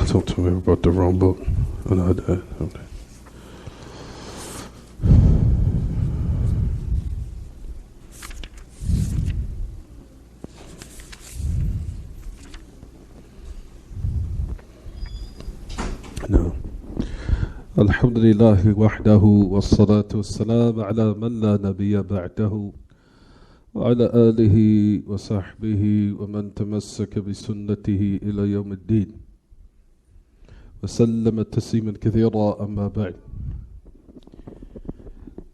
Talk to me about the wrong book. Okay. No. Alhamdulillahi wahdahu wassalatu wassalam ala man la nabiyya ba'dahu wa ala alihi wa sahbihi wa man tamassaka bi sunnatihi ila yawm ad-din wa sallama tasliman kathira amma ba'd.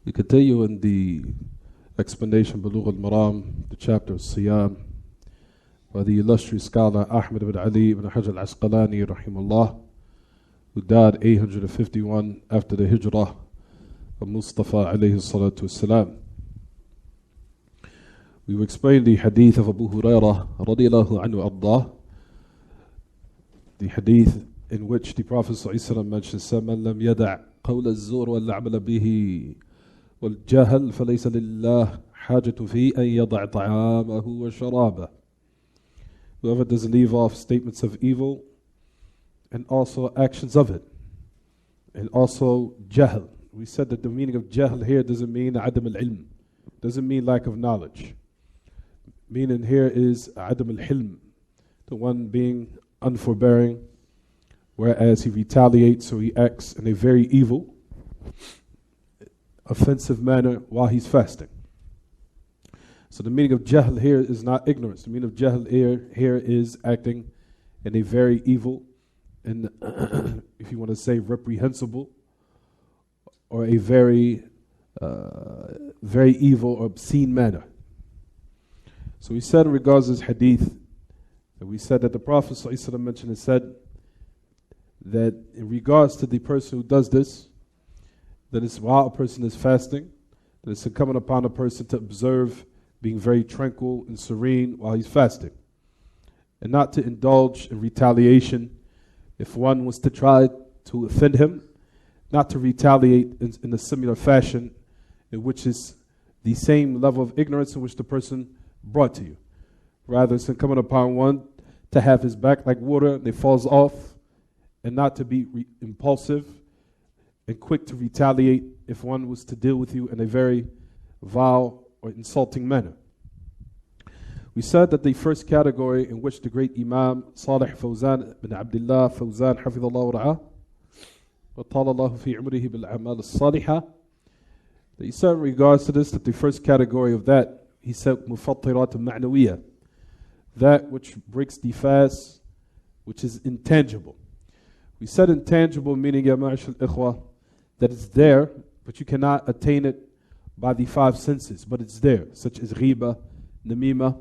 We continue in the explanation Bulugh al-Maram, the chapter of Siyam, by the illustrious scholar Ahmad ibn Ali ibn Hajar al-Asqalani rahimahullah, who died 851 after the hijrah of Mustafa alayhi salatu wassalam. We will explain the hadith of Abu Hurraira radiyallahu anhu ardah, the hadith in which the Prophet ﷺ mentions, مَنْ لَمْ يَدَعْ قَوْلَ الزُّورِ وَالْعَمَلَ بِهِ وَالْجَهَلِ فَلَيْسَ لِلَّهِ حَاجَةٌ فِي أَنْ يَضَعْ طَعَامَهُ وَشَرَابَهُ. Whoever doesn't leave off statements of evil and also actions of it, and also jahl. We said that the meaning of jahl here doesn't mean adam al-ilm, doesn't mean lack of knowledge. Meaning here is adam al-hilm, the one being unforbearing, whereas he retaliates or he acts in a very evil, offensive manner while he's fasting. So the meaning of jahl here is not ignorance. The meaning of jahl here is acting in a very evil, and if you want to say reprehensible, or a very evil or obscene manner. So we said in regards to this hadith, that we said that the Prophet ﷺ mentioned and said that in regards to the person who does this, that it's while a person is fasting, that it's incumbent upon a person to observe being very tranquil and serene while he's fasting, and not to indulge in retaliation. If one was to try to offend him, not to retaliate in a similar fashion, in which is the same level of ignorance in which the person brought to you. Rather, it's incumbent upon one to have his back like water and it falls off, and not to be impulsive and quick to retaliate if one was to deal with you in a very vile or insulting manner. We said that the first category in which the great Imām Salih Fawzan bin Abdullah Fawzan Hafidhullah Ra'ah wa Talallahu fi umrihi bil a'mal as-salihah, that he said in regards to this, that the first category of that, he said mufattirat ma'nawiyah, that which breaks the fast, which is intangible. We said intangible meaning, ya ma'ashal ikhwa, that it's there, but you cannot attain it by the five senses, but it's there, such as ghiba, namima.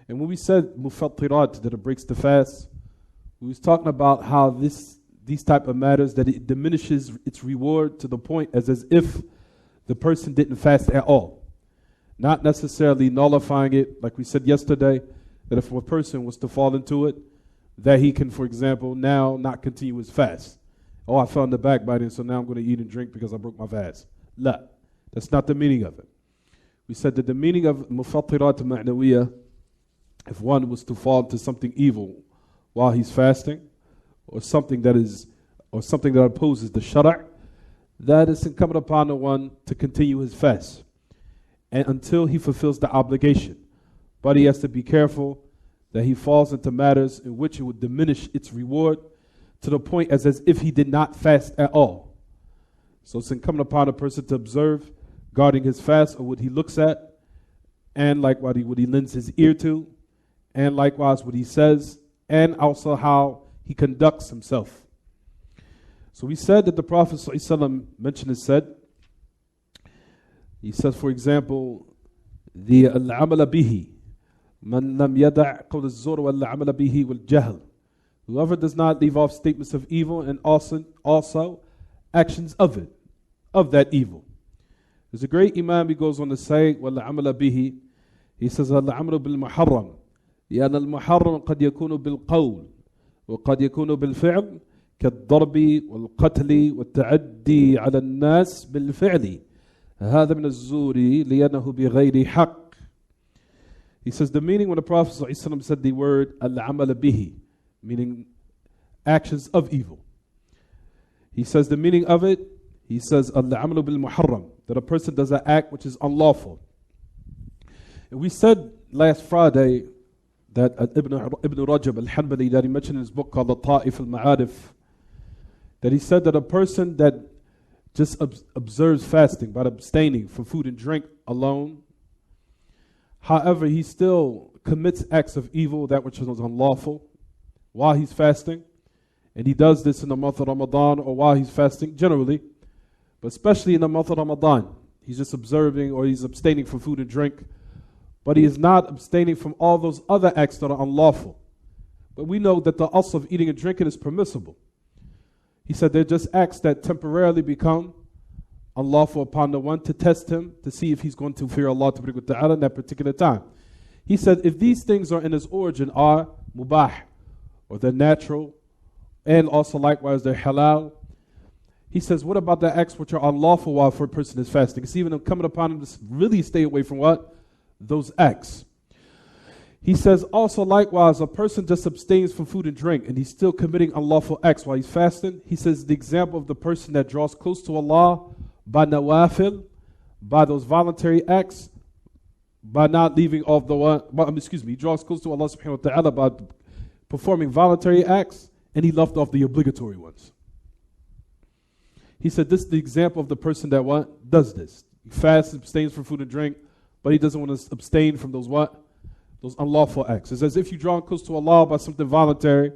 And when we said mufattirat, that it breaks the fast, we was talking about how these type of matters, that it diminishes its reward to the point as if the person didn't fast at all. Not necessarily nullifying it, like we said yesterday, that if a person was to fall into it, that he can, for example, now not continue his fast. Oh, I fell in the backbiting, so now I'm going to eat and drink because I broke my fast. La, that's not the meaning of it. We said that the meaning of mufattirat ma'nawiyah, if one was to fall into something evil while he's fasting, or something that opposes the shara', that is incumbent upon the one to continue his fast, and until he fulfills the obligation. But he has to be careful that he falls into matters in which it would diminish its reward to the point as if he did not fast at all. So it's incumbent upon a person to observe, guarding his fast or what he looks at, and likewise what he lends his ear to, and likewise what he says, and also how he conducts himself. So we said that the Prophet ﷺ mentioned and said, he says, for example, the al-amala bihi, man lam yada' qawl az-zur wal-amala bihi wal-jahl. Whoever does not leave off statements of evil and also actions of it, of that evil. There's a great Imām, he goes on to say, wal-amala bihi, he says, al-amru bil-muharram. لأن المحرم قد يكون بالقول وقد يكون بالفعل كالضرب والقتل والتعدي على الناس بالفعل هذا من الزور لأنه بغير حق. He says the meaning when the Prophet ﷺ said the word al-amal bihi, meaning actions of evil. He says the meaning of it, he says, al-amalu bil-muharram, that a person does an act which is unlawful. And we said last Friday that Ibn Rajab al-Hanbali, that he mentioned in his book called the Ta'if al-Ma'arif, that he said that a person that just observes fasting by abstaining from food and drink alone, however, he still commits acts of evil, that which is unlawful, while he's fasting. And he does this in the month of Ramadan or while he's fasting generally, but especially in the month of Ramadan. He's just observing or he's abstaining from food and drink, but he is not abstaining from all those other acts that are unlawful. But we know that the asl of eating and drinking is permissible. He said they're just acts that temporarily become unlawful upon the one to test him, to see if he's going to fear Allah Ta'ala in that particular time. He said if these things are in his origin are mubah, or they're natural, and also likewise they're halal, he says what about the acts which are unlawful while for a person is fasting? It's even coming upon him to really stay away from what? Those acts. He says also likewise a person just abstains from food and drink and he's still committing unlawful acts while he's fasting. He says the example of the person that draws close to Allah by nawafil, by those voluntary acts, by not leaving off the one, he draws close to Allah subhanahu wa ta'ala by performing voluntary acts, and he left off the obligatory ones. He said this is the example of the person that what? Does this. He fasts, abstains from food and drink, but he doesn't want to abstain from those what? Those unlawful acts. It's as if you draw close to Allah by something voluntary,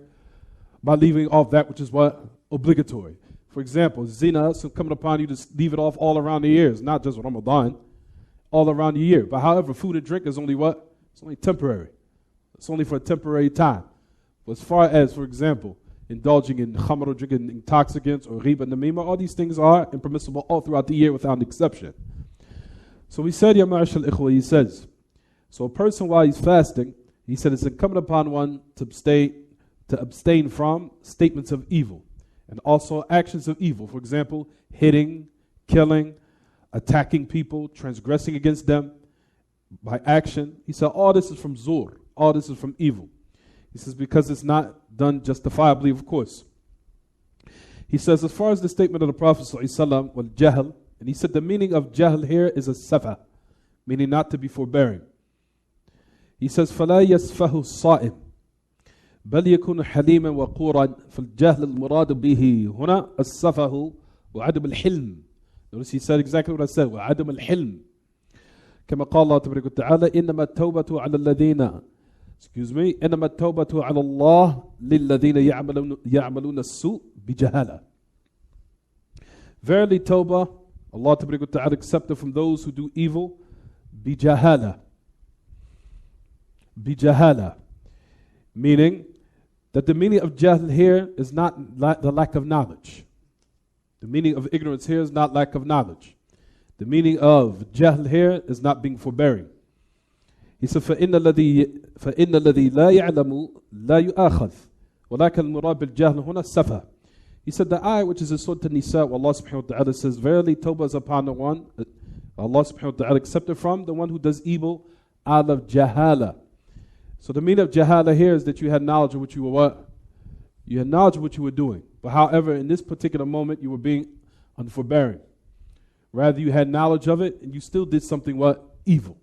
by leaving off that which is what? Obligatory. For example, zina, so coming upon you to leave it off all around the years, not just Ramadan, all around the year. But however, food and drink is only what? It's only temporary. It's only for a temporary time. But as far as, for example, indulging in khamr or drinking intoxicants or riba and namima, all these things are impermissible all throughout the year without an exception. So we said, Ya ma'ashal ikhwa, he says, so a person while he's fasting, he said it's incumbent upon one to abstain from statements of evil and also actions of evil. For example, hitting, killing, attacking people, transgressing against them by action. He said all this is from zur, all this is from evil. He says because it's not done justifiably, of course. He says as far as the statement of the Prophet ﷺ, wal jahl, and he said the meaning of jahl here is a safa, meaning not to be forbearing. He says فَلَا يَسْفَهُ الصَّائِمْ بَلْ يَكُونُ حَلِيمًا وَقُورًا فَالْجَهْلُ الْمُرَادُ بِهِ هُنَا السَّفَهُ وَعَدَمُ الْحِلْمِ. Notice he said exactly what I said, وَعَدَمُ الْحِلْمِ. كما قال الله تبارك وتعالى إنما التوبة على الذين إنما التوبة على الله للذين يعملون السوء بجهالة. Verily tawbah, Allah تبارك وتعالى accepted from those who do evil بجهالة. Bijahala, meaning that the meaning of jahl here is not the lack of knowledge. The meaning of ignorance here is not lack of knowledge. The meaning of jahl here is not being forbearing. He said, فَإِنَّ الَّذِي لَا يَعْلَمُ لَا يُؤَاخَذْ وَلَكَ الْمُرَادُ بِالْجَهْلِ هُنَا السَّفَهُ. He said the ayah which is in Surah An-Nisa, where Allah subhanahu wa ta'ala says, verily tawbah is upon the one, Allah subhanahu wa ta'ala accepted from the one who does evil out of jahala. So the meaning of jahala here is that you had knowledge of what you were what? You had knowledge of what you were doing. But however, in this particular moment, you were being unforbearing. Rather, you had knowledge of it, and you still did something what? Evil.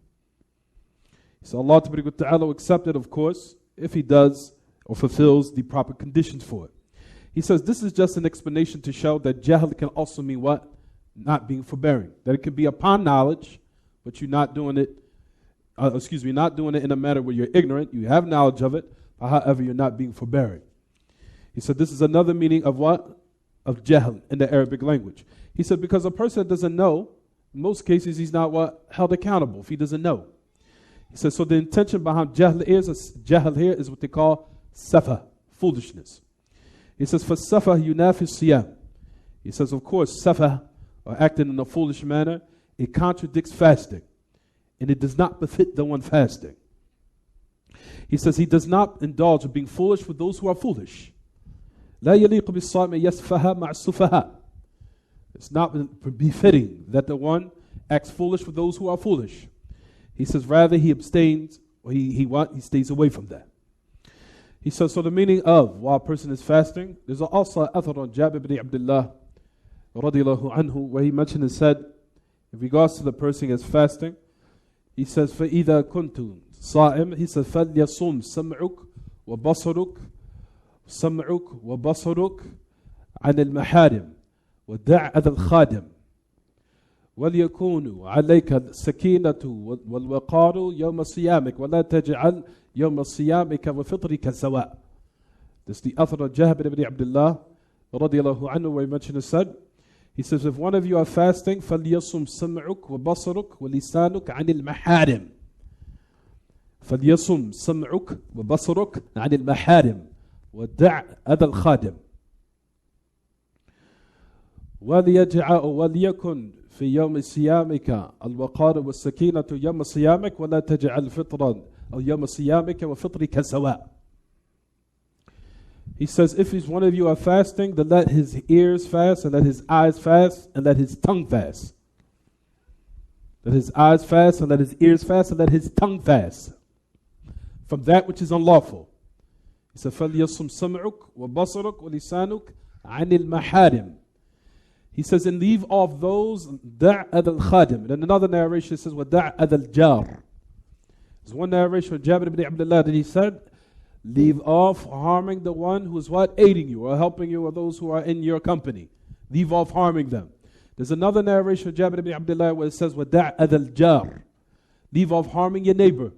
So Allah Ta'ala accepted, of course, if He does or fulfills the proper conditions for it. He says this is just an explanation to show that jahl can also mean what? Not being forbearing. That it can be upon knowledge, but you're not doing it not doing it in a manner where you're ignorant. You have knowledge of it, but however, you're not being forbearing. He said this is another meaning of what? Of jahl in the Arabic language. He said because a person doesn't know, in most cases he's not what? Held accountable if he doesn't know. He says so the intention behind jahl here is what they call safa, foolishness. He says for safa yunafi siyam. He says of course safa, or acting in a foolish manner, it contradicts fasting. And it does not befit the one fasting. He says he does not indulge in being foolish with those who are foolish. لا يليق بالصائم يسفها مع السفهاء. It's not befitting that the one acts foolish with those who are foolish. He says rather he abstains, or he stays away from that. He says, so the meaning of while a person is fasting, there's also athar on Jabir ibn Abdullah radiallahu anhu, where he mentioned and said, in regards to the person is fasting, he says, فَإِذَا كُنْتُ صَائِمْ, he says, فَلْيَصُمْ سَمْعُكْ وَبَصَرُكْ سَمْعُكْ وَبَصَرُكْ عَنِ الْمَحَارِمِ وَدَعْ أَذَى الْخَادِمِ وَلْيَكُونُوا عَلَيْكَ السَّكِينَةُ وَالْوَقَارُ يَوْمَ صِيَامِكَ وَلَا تَجْعَلْ يَوْمَ صِيَامِكَ وَفِطْرِكَ سَوَاء. This is the author of Jabir ibn Abdullah radiallahu anhu, where he mentioned and said, he says, if one of you are fasting, فَلْيَصُمْ سَمْعُكْ وَبَصَرُكْ وَلِسَانُكَ عَنِ الْمَحَارِمِ. فَلْيَصُمْ سَمْعُكْ وَبَصَرُكْ عَنِ الْمَحَارِمِ وَدَعْ أَذَى الْخَادِمِ وليكن في يوم صيامك الوقار والسكينة يوم صيامك ولا تجعل فطرا أو يوم صيامك وفطرك سواء. He says, if one of you are fasting, then let his ears fast, and let his eyes fast, and let his tongue fast. Let his eyes fast, and let his ears fast, and let his tongue fast from that which is unlawful. He said, فَلْيَصُمْ سَمْعُكْ وَبَصَرُكْ وَلِسَانُكْ عَنِ الْمَحَارِمِ. He says, and leave off those, دَعْ أَذَى الْخَادِمِ. And then another narration says, وَدَعْ أَذَى الْجَارِ. There's one narration of Jabir ibn Abdullah that he said, leave off harming the one who is what? Aiding you or helping you, or those who are in your company. Leave off harming them. There's another narration of Jabir ibn Abdullah where it says, وَدَعْ أَذَى الْجَارِ. Leave off harming your neighbor.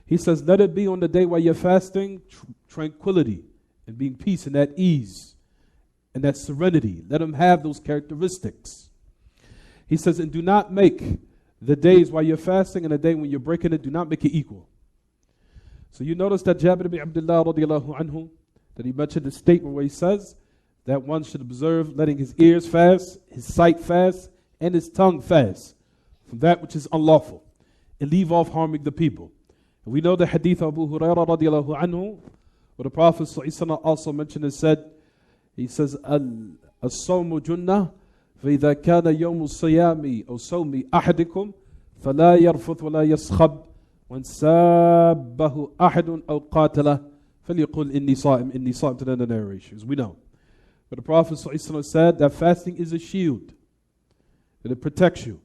He says, let it be on the day while you're fasting, tranquility and being peace and at ease and that serenity. Let them have those characteristics. He says, and do not make the days while you're fasting and the day when you're breaking it, do not make it equal. So you notice that Jabir ibn Abdullah radiallahu anhu, that he mentioned a statement where he says that one should observe letting his ears fast, his sight fast, and his tongue fast from that which is unlawful, and leave off harming the people. And we know the Hadeeth of Abu Hurraira radiallahu anhu, where the Prophet also mentioned and said, he says, As-sawmu junnah, فَإِذَا كَانَ يَوْمُ الصِّيَامِ أَوْ صَوْمِ أَحَدِكُمْ فَلَا يَرْفُثْ وَلَا يَصْخَبْ وَإِنْ سَابَّهُ أَحَدٌ أَوْ قَاتَلَهُ فَلْيَقُلْ إِنِّي صَائِمٌ, to the narrations. We know. But the Prophet said that fasting is a shield, that it protects you.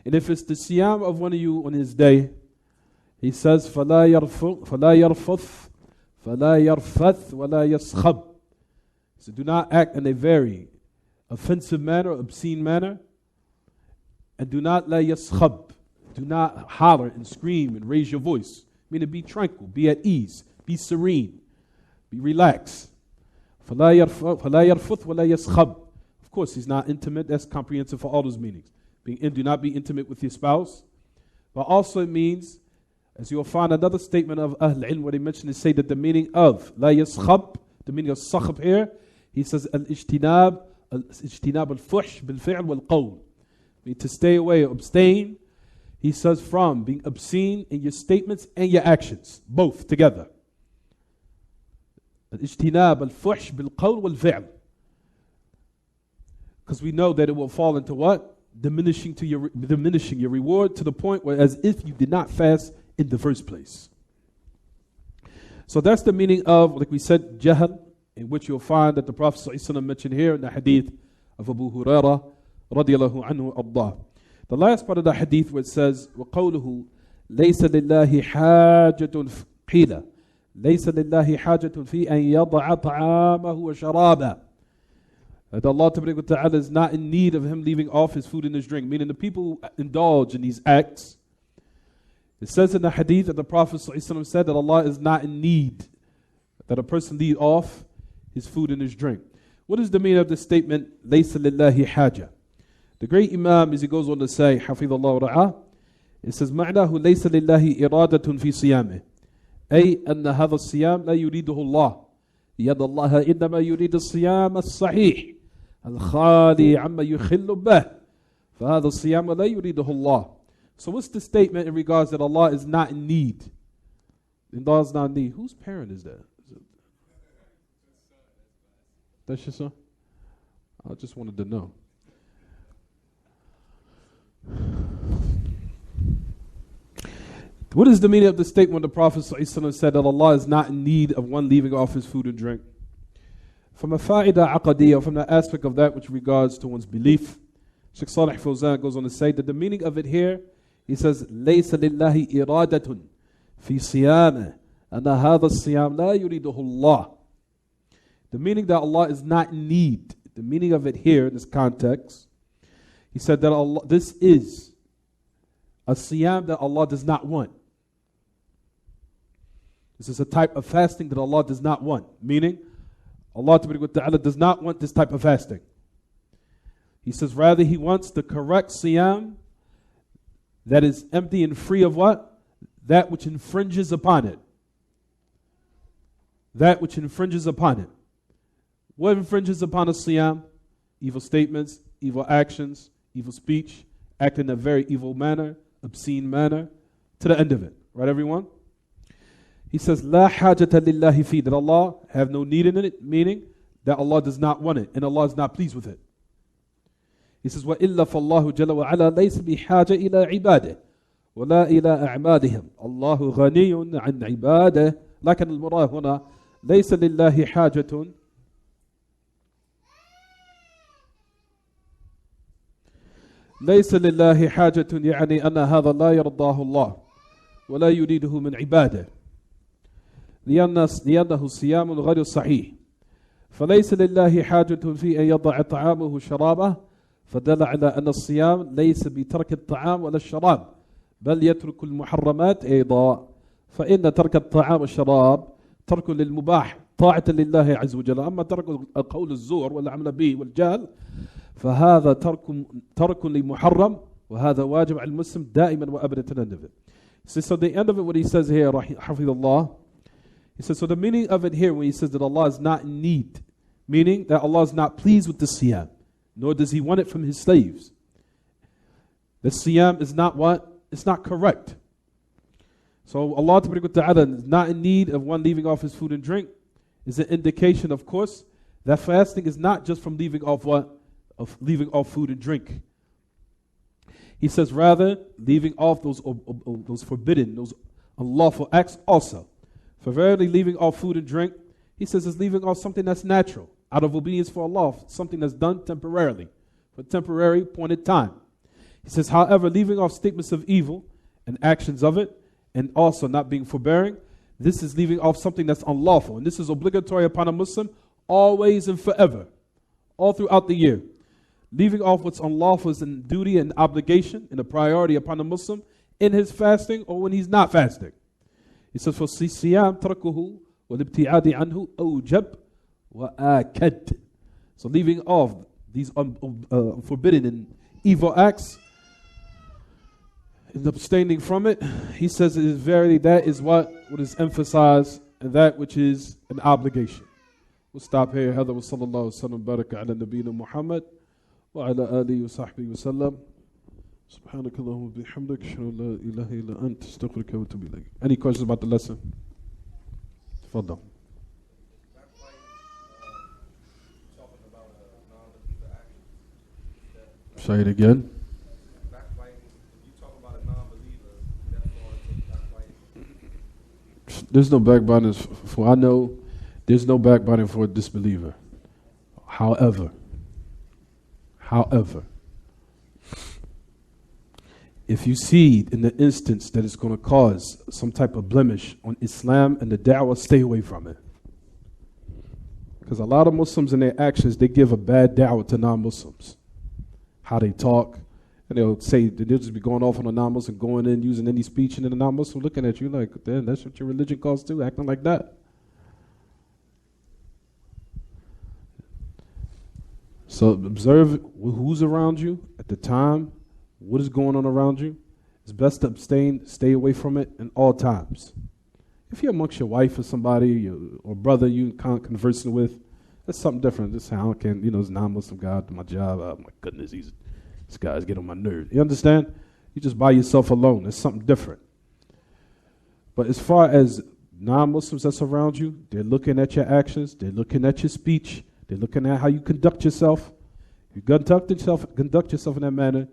And if it's the siyam of one of you on his day, he says, فَلَا يَرْفُثْ فَلَا يَرْفَثْ وَلَا يَصْخَبْ. So do not act in a very offensive manner, obscene manner, and do not la yaskhab. Do not holler and scream and raise your voice. Meaning be tranquil, be at ease, be serene, be relaxed. فَلَا يَرْفُثْ وَلَا يَصْخَبْ. Of course, he's not intimate. That's comprehensive for all those meanings. Do not be intimate with your spouse. But also it means, as you'll find another statement of Ahl Ilm where they mention and say that the meaning of la yaskhab, the meaning of sakhab here, he says al-ijtinab al-fuhsh bil-fi'l wal-qawl. To stay away, abstain, he says, from being obscene in your statements and your actions, both together. Al-ijtinab al-fuhsh bil-qawl wal-fi'l. Because we know that it will fall into what? Diminishing your reward to the point where as if you did not fast in the first place. So that's the meaning of, like we said, jahl, in which you'll find that the Prophet ﷺ mentioned here in the hadith of Abu Hurraira radiallahu anhu Allah. The last part of the hadith where it says, وَقَوْلُهُ لَيْسَ لِلَّهِ حَاجَةٌ قِيلَ لَيْسَ لِلَّهِ حَاجَةٌ فِي أَن يَضَعَ طَعَامَهُ وَشَرَابَهُ. That Allah Ta'ala is not in need of him leaving off his food and his drink. Meaning the people who indulge in these acts, it says in the hadith that the Prophet ﷺ said that Allah is not in need that a person leave off his food and his drink. What is the meaning of the statement, لَيْسَ لِلَّهِ حَاجَةٌ? The great Imām, as he goes on to say, حفظ الله ورعاه, it says, معناه ليس لله إرادة في صيامه أي أن هذا الصيام لا يريده الله لأن الله إنما يريد الصيام الصحيح الخالي عما يخل به فهذا الصيام لا يريده الله. So what's the statement in regards that Allah is not in need? Allah is not in need. Whose parent is that? That's your son? I just wanted to know. What is the meaning of the statement when the Prophet ﷺ said that Allah is not in need of one leaving off his food and drink? From a fa'idah aqadiyya, from the aspect of that which regards to one's belief, Shaykh Salih Fawzan goes on to say that the meaning of it here, he says, لَيْسَ لِلَّهِ إِرَادَةٌ فِي صِيَامِهِ أَنَّ هَذَا الصِّيَامِ لَا يُرِيدُهُ اللَّهِ. The meaning that Allah is not in need, the meaning of it here in this context, he said that Allah, this is a siyam that Allah does not want. This is a type of fasting that Allah does not want. Meaning, Allah Ta'ala does not want this type of fasting. He says rather He wants the correct siyam that is empty and free of what? That which infringes upon it. That which infringes upon it. What infringes upon a siyam? Evil statements, evil actions, evil speech, acting in a very evil manner, obscene manner, to the end of it. Right, everyone? He says, La hajata lillahi fi, that Allah have no need in it, meaning that Allah does not want it, and Allah is not pleased with it. He says, وَإِلَّا فَاللَّهُ جَلَّ وَعَلَى لَيْسَ بِحَاجَ إِلَىٰ عِبَادِهِ وَلَا إِلَىٰ أَعْمَادِهِمْ اللَّهُ غَنِيٌّ عَنْ عِبَادِهِ لكن المراد هنا ليس لله حاجة ليس لله حاجة يعني أن هذا لا يرضاه الله ولا يريده من عباده لأنه صيام غير صحيح فليس لله حاجة في أن يضع طعامه وشرابه فدل على أن الصيام ليس بترك الطعام ولا الشراب بل يترك المحرمات أيضا فإن ترك الطعام والشراب ترك للمباح طاعة لله عز وجل أما ترك قول الزور والعمل به والجهل فهذا ترك لمحرم وهذا واجب على المسلم دائما وأبدا to the end of it. So the end of it, what he says here, Hafidullah, he says, so the meaning of it here when he says that Allah is not in need, meaning that Allah is not pleased with the siyam, nor does He want it from His slaves. The siyam is not what? It's not correct. So Allah Ta'ala is not in need of one leaving off his food and drink is an indication, of course, that fasting is not just from leaving off what? Of leaving off food and drink. He says rather leaving off those forbidden, those unlawful acts also. For verily leaving off food and drink, he says is leaving off something that's natural, out of obedience for Allah, something that's done temporarily, for a temporary appointed time. He says, however, leaving off statements of evil and actions of it, and also not being forbearing, this is leaving off something that's unlawful. And this is obligatory upon a Muslim always and forever, all throughout the year. Leaving off what's unlawful is a duty and obligation and a priority upon a Muslim in his fasting or when he's not fasting. He says, for siyam tarkuhu wal-ibti'adi anhu awjab wa akad. So leaving off these forbidden and evil acts and abstaining from it, he says it is verily that is what is emphasized and that which is an obligation. We'll stop here. هذا وصلى الله وسلم وبارك على نبينا محمد وعلى آله وصحبه وسلم. سبحانك اللهم وبحمدك أشهد أن لا إله إلا أنت أستغفرك وأتوب إليك. Any questions about the lesson? تفضل. Say it again. There's no backbiting for, I know, there's no backbiting for a disbeliever. However, if you see in the instance that it's going to cause some type of blemish on Islam and the da'wah, stay away from it. Because a lot of Muslims in their actions, they give a bad da'wah to non-Muslims. How they talk, and they'll say, they'll just be going off on a non-Muslim, going in, using any speech, and then a non-Muslim looking at you like, damn, that's what your religion calls too, acting like that. So observe who's around you at the time, what is going on around you. It's best to abstain, stay away from it in all times. If you're amongst your wife or somebody or brother you conversing with, that's something different. This how I can, this non-Muslim guy do my job. Oh my goodness, this guy's getting on my nerves. You understand? You just by yourself alone. It's something different. But as far as non-Muslims that's around you, they're looking at your actions, they're looking at your speech, they're looking at how you conduct yourself. If you conduct yourself in that manner,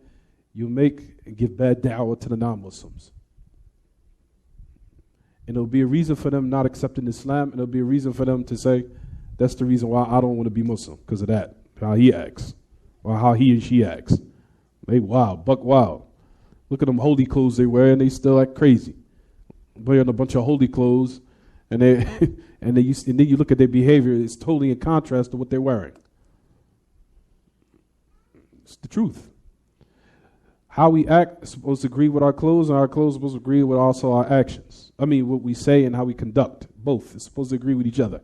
you make and give bad da'wah to the non-Muslims. And it'll be a reason for them not accepting Islam, and it'll be a reason for them to say, that's the reason why I don't want to be Muslim, because of that, how he acts, or how he and she acts. They wild, buck wild. Look at them holy clothes they wear, and they still act crazy. Wearing a bunch of holy clothes, and they and then you look at their behavior, it's totally in contrast to what they're wearing. It's the truth. How we act is supposed to agree with our clothes, and our clothes are supposed to agree with also our actions. I mean, what we say and how we conduct. Both. It's supposed to agree with each other.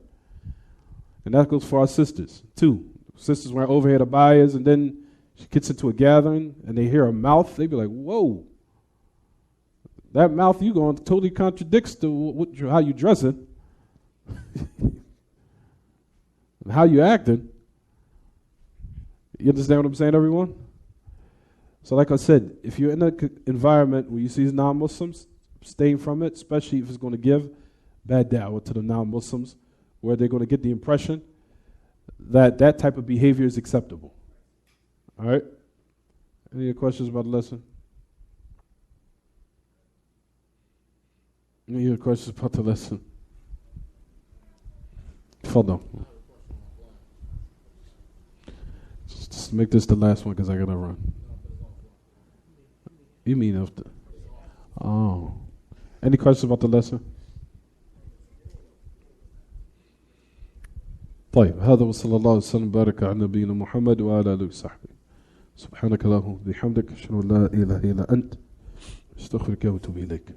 And that goes for our sisters, too. Sisters wear overhead abayas, and then she gets into a gathering, and they hear a mouth. They be like, whoa. That mouth you going totally contradicts to how you dressing. And how you acting. You understand what I'm saying, everyone? So like I said, if you're in an environment where you see non-Muslims, abstain from it, especially if it's going to give bad da'wah to the non-Muslims, where they're going to get the impression that that type of behavior is acceptable. All right? Any questions about the lesson? Any other questions about the lesson? Hold Just make this the last one because I got to run. You mean after? Oh. Any questions about the lesson? طيب هذا وصلى الله وسلم وبارك على نبينا محمد وعلى آله وصحبه سبحانك اللهم وبحمدك أشهد أن لا إله إلا أنت أستغفرك وأتوب إليك